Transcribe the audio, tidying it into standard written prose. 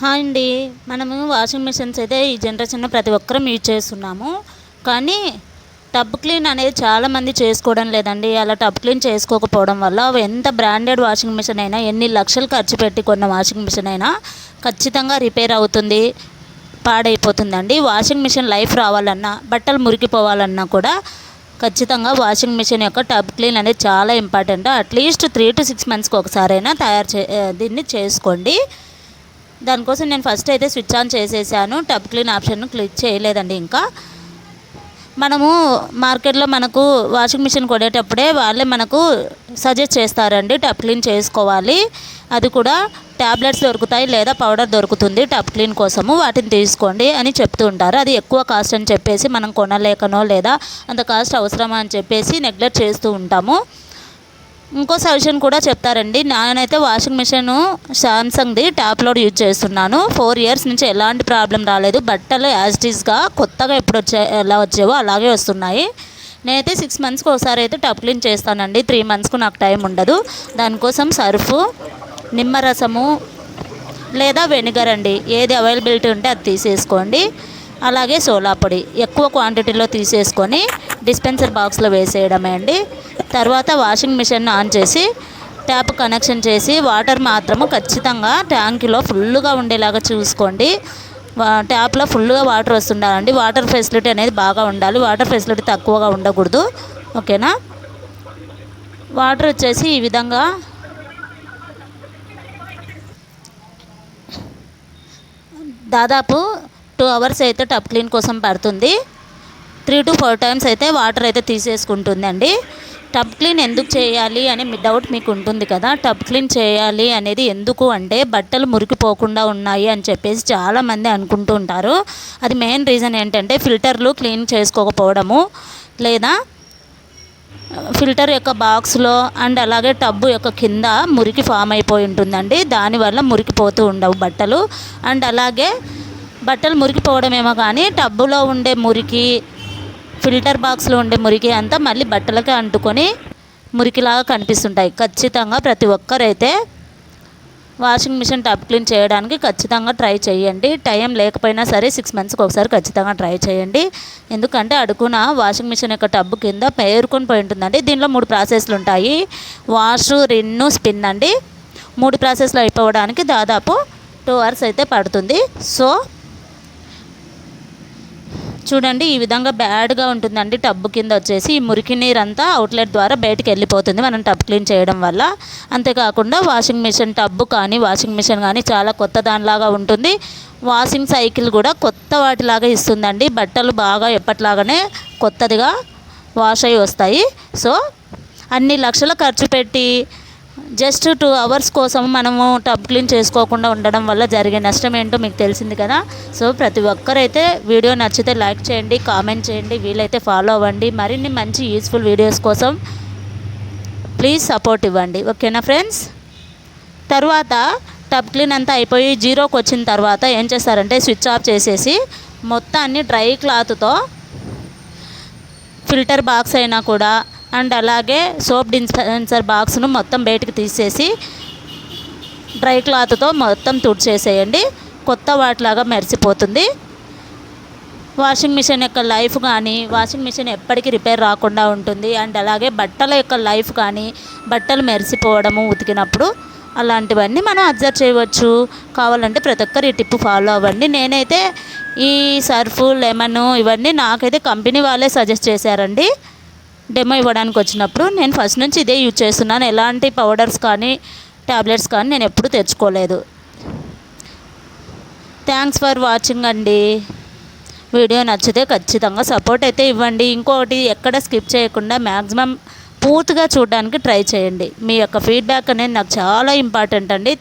Hi అండి. మనము washing machines అయితే ఈ జనరేషన్లో ప్రతి ఒక్కరం యూజ్ చేస్తున్నాము. కానీ టబ్ క్లీన్ అనేది చాలామంది చేసుకోవడం లేదండి. అలా టబ్ క్లీన్ చేసుకోకపోవడం వల్ల ఎంత బ్రాండెడ్ వాషింగ్ మిషన్ అయినా, ఎన్ని లక్షలు ఖర్చు పెట్టి కొన్న వాషింగ్ మిషన్ అయినా ఖచ్చితంగా రిపేర్ అవుతుంది, పాడైపోతుందండి. వాషింగ్ మిషన్ లైఫ్ రావాలన్నా, బట్టలు మురికిపోవాలన్నా కూడా ఖచ్చితంగా వాషింగ్ మిషన్ యొక్క టబ్ క్లీన్ అనేది చాలా ఇంపార్టెంట్. అట్లీస్ట్ 3 to 6 మంత్స్కి ఒకసారైనా దీన్ని చేసుకోండి. దానికోసం నేను ఫస్ట్ అయితే స్విచ్ ఆన్ చేసేసాను. టబ్ క్లీన్ ఆప్షన్ క్లిక్ చేయలేదండి. ఇంకా మనము మార్కెట్లో మనకు వాషింగ్ మిషన్ కొనేటప్పుడే వాళ్ళే మనకు సజెస్ట్ చేస్తారండి, టబ్ క్లీన్ చేసుకోవాలి. అది కూడా ట్యాబ్లెట్స్ దొరుకుతాయి లేదా పౌడర్ దొరుకుతుంది టబ్ క్లీన్ కోసము, వాటిని తీసుకోండి అని చెప్తూ ఉంటారు. అది ఎక్కువ కాస్ట్ అని చెప్పేసి మనం కొనలేకనో లేదా అంత కాస్ట్ అవసరమా అని చెప్పేసి నెగ్లెక్ట్ చేస్తూ ఉంటాము. ఇంకో సజెషన్ కూడా చెప్తారండి. నేనైతే వాషింగ్ మిషన్ శాంసంగ్ది టాప్ లోడ్ యూజ్ చేస్తున్నాను. 4 years నుంచి ఎలాంటి ప్రాబ్లం రాలేదు. బట్టలు యాజ్ ఇట్ ఈస్గా కొత్తగా ఎప్పుడు ఎలా వచ్చేవో అలాగే వస్తున్నాయి. నేనైతే 6 monthsకి ఒకసారి అయితే టబ్ క్లీన్ చేస్తానండి. 3 monthsకు నాకు టైం ఉండదు. దానికోసం సర్ఫు, నిమ్మరసము లేదా వెనిగర్ అండి, ఏది అవైలబిలిటీ ఉంటే అది తీసేసుకోండి. అలాగే సోలా పొడి ఎక్కువ క్వాంటిటీలో తీసేసుకొని డిస్పెన్సర్ బాక్స్లో వేసేయడమే అండి. తర్వాత వాషింగ్ మిషన్ ఆన్ చేసి ట్యాప్ కనెక్షన్ చేసి వాటర్ మాత్రము ఖచ్చితంగా ట్యాంకులో ఫుల్గా ఉండేలాగా చూసుకోండి. ట్యాప్లో ఫుల్గా వాటర్ వస్తుండాలండి. వాటర్ ఫెసిలిటీ అనేది బాగా ఉండాలి. వాటర్ ఫెసిలిటీ తక్కువగా ఉండకూడదు. ఓకేనా. వాటర్ వచ్చేసి ఈ విధంగా దాదాపు 2 hours అయితే టబ్ క్లీన్ కోసం పడుతుంది. 3 to 4 times అయితే వాటర్ అయితే తీసేసుకుంటుందండి. టబ్ క్లీన్ ఎందుకు చేయాలి అని మీ డౌట్ మీకు ఉంటుంది కదా. టబ్ క్లీన్ చేయాలి అనేది ఎందుకు అంటే బట్టలు మురికిపోకుండా ఉన్నాయి అని చెప్పేసి చాలామంది అనుకుంటూ ఉంటారు. అది మెయిన్ రీజన్ ఏంటంటే ఫిల్టర్లు క్లీన్ చేసుకోకపోవడము, లేదా ఫిల్టర్ యొక్క బాక్స్లో అండ్ అలాగే టబ్బు యొక్క కింద మురికి ఫామ్ అయిపోయి ఉంటుందండి. దానివల్ల మురికిపోతూ ఉండవు బట్టలు. అండ్ అలాగే బట్టలు మురికిపోవడమేమో కానీ టబ్బులో ఉండే మురికి, ఫిల్టర్ బాక్స్లో ఉండే మురికి అంతా మళ్ళీ బట్టలకి అంటుకొని మురికిలాగా కనిపిస్తుంటాయి. ఖచ్చితంగా ప్రతి ఒక్కరైతే వాషింగ్ మిషన్ టబ్ క్లీన్ చేయడానికి ఖచ్చితంగా ట్రై చేయండి. టైం లేకపోయినా సరే 6 monthsకి ఒకసారి ఖచ్చితంగా ట్రై చేయండి. ఎందుకంటే అడుగున వాషింగ్ మిషన్ యొక్క టబ్బు కింద పేరుకొని పోయి ఉంటుందండి. దీనిలో 3 ప్రాసెస్లు ఉంటాయి. వాష్, రిన్ను, స్పిన్ అండి. 3 ప్రాసెస్లు అయిపోవడానికి దాదాపు 2 hours అయితే పడుతుంది. సో చూడండి, ఈ విధంగా బ్యాడ్గా ఉంటుందండి. టబ్బు కింద వచ్చేసి ఈ మురికి నీరంతా అవుట్లెట్ ద్వారా బయటికి వెళ్ళిపోతుంది మనం టబ్ క్లీన్ చేయడం వల్ల. అంతేకాకుండా వాషింగ్ మిషన్ టబ్బు కానీ వాషింగ్ మిషన్ కానీ చాలా కొత్త దానిలాగా ఉంటుంది. వాషింగ్ సైకిల్ కూడా కొత్త వాటిలాగా ఇస్తుందండి. బట్టలు బాగా ఎప్పటిలాగానే కొత్తదిగా వాష్ అయ్యి వస్తాయి. సో అన్ని లక్షలు ఖర్చు పెట్టి జస్ట్ 2 hours కోసం మనము టబ్ క్లీన్ చేసుకోకుండా ఉండడం వల్ల జరిగే నష్టం ఏంటో మీకు తెలిసింది కదా. సో ప్రతి ఒక్కరైతే వీడియో నచ్చితే లైక్ చేయండి, కామెంట్ చేయండి, వీలైతే ఫాలో అవ్వండి. మరిన్ని మంచి యూస్ఫుల్ వీడియోస్ కోసం ప్లీజ్ సపోర్ట్ ఇవ్వండి. ఓకేనా ఫ్రెండ్స్. తర్వాత టబ్ క్లీన్ అంతా అయిపోయి 0కి వచ్చిన తర్వాత ఏం చేస్తారంటే స్విచ్ ఆఫ్ చేసేసి మొత్తాన్ని డ్రై క్లాత్తో ఫిల్టర్ బాక్స్ అయినా కూడా అండ్ అలాగే సోప్ డిస్పెన్సర్ బాక్స్ను మొత్తం బయటకు తీసేసి డ్రై క్లాత్తో మొత్తం తుడిచేసేయండి. కొత్త వాటిలాగా మెరిసిపోతుంది. వాషింగ్ మిషన్ యొక్క లైఫ్ కానీ, వాషింగ్ మిషన్ ఎప్పటికీ రిపేర్ రాకుండా ఉంటుంది. అండ్ అలాగే బట్టల యొక్క లైఫ్ కానీ, బట్టలు మెరిసిపోవడము ఉతికినప్పుడు అలాంటివన్నీ మనం అబ్జర్వ్ చేయవచ్చు. కావాలంటే ప్రతి ఒక్కరు ఈ టిప్ ఫాలో అవ్వండి. నేనైతే ఈ సర్ఫు, లెమను ఇవన్నీ నాకైతే కంపెనీ వాళ్ళే సజెస్ట్ చేశారండి. డెమో ఇవ్వడానికి వచ్చినప్పుడు నేను ఫస్ట్ నుంచి ఇదే యూజ్ చేస్తున్నాను. ఎలాంటి పౌడర్స్ కానీ ట్యాబ్లెట్స్ కానీ నేను ఎప్పుడు తెచ్చుకోలేదు. థ్యాంక్స్ ఫర్ వాచింగ్ అండి. వీడియో నచ్చితే ఖచ్చితంగా సపోర్ట్ అయితే ఇవ్వండి. ఇంకొకటి ఎక్కడ స్కిప్ చేయకుండా మ్యాక్సిమం పూర్తిగా చూడడానికి ట్రై చేయండి. మీ యొక్క ఫీడ్బ్యాక్ అనేది నాకు చాలా ఇంపార్టెంట్ అండి.